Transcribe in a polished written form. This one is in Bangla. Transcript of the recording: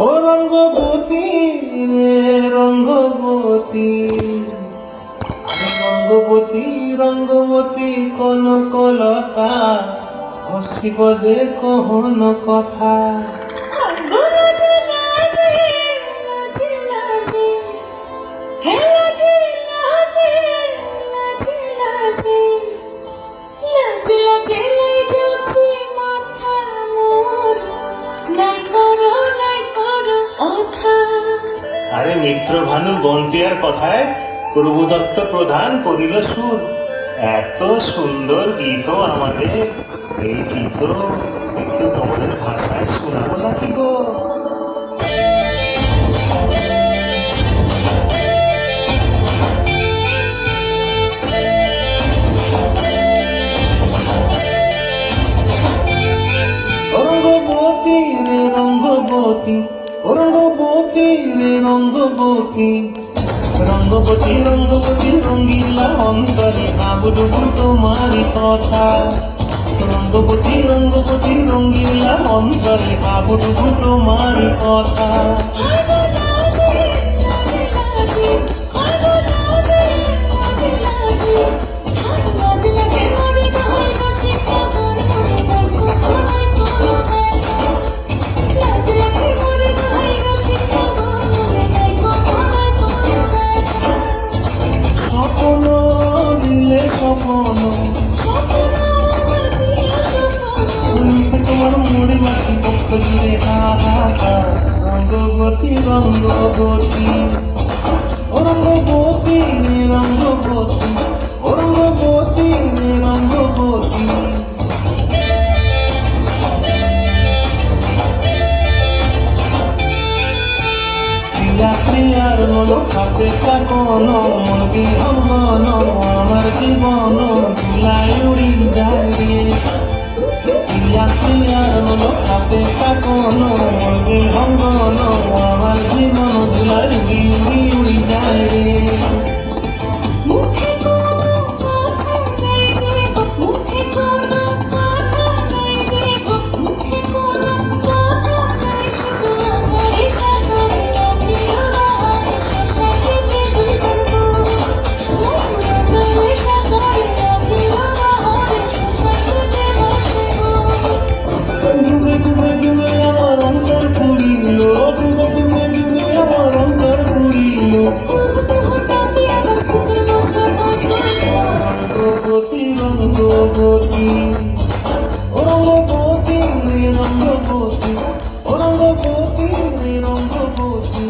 ও রঙ্গবতী রে রঙ্গবতী, রঙ্গবতী রঙ্গবতী কনকলতা, হসিব দেখহন কথা। আরে মিত্র ভানু বন্টিয়ার কথায় প্রভু দত্ত প্রধান করিল সুর। এত সুন্দর গীত আমাদের, এই গীত একটু তোমাদের ভাষায় শোনাবো নাকি গো? রঙ্গবতী রে রঙ্গবতী, রঙ্গবতী রে রঙ্গবতী, রঙ্গবতী রঙ্গবতী রঙ্গিলা অন্তরে আবুডুবু তোমারি কথা। রঙ্গবতী রঙ্গবতী রঙ্গিলা অন্তরে আবুডুবু তোমারি কথা। তোমার মুড়ি মাটি পক্ষ জুড়ে হাহাকার। রঙ্গবতী রঙ্গবতী, ও রঙ্গবতী রে রঙ্গবতী, ও রঙ্গবতী রে রঙ্গবতী। প্রিয়ার মন খাতে কাকন, মন বিহঙ্গন আমার জীবন ধুলাই উড়ি যায় রে। প্রিয়ার মন খাতে কাকন, মন বিহঙ্গন আমার জীবন ধুলাই উড়ি উড়ি উড়ি যায় রে। রঙ্গবতী রঙ্গবতী, ও রঙ্গবতী রে রঙ্গবতী, ও রঙ্গবতী রে রঙ্গবতী।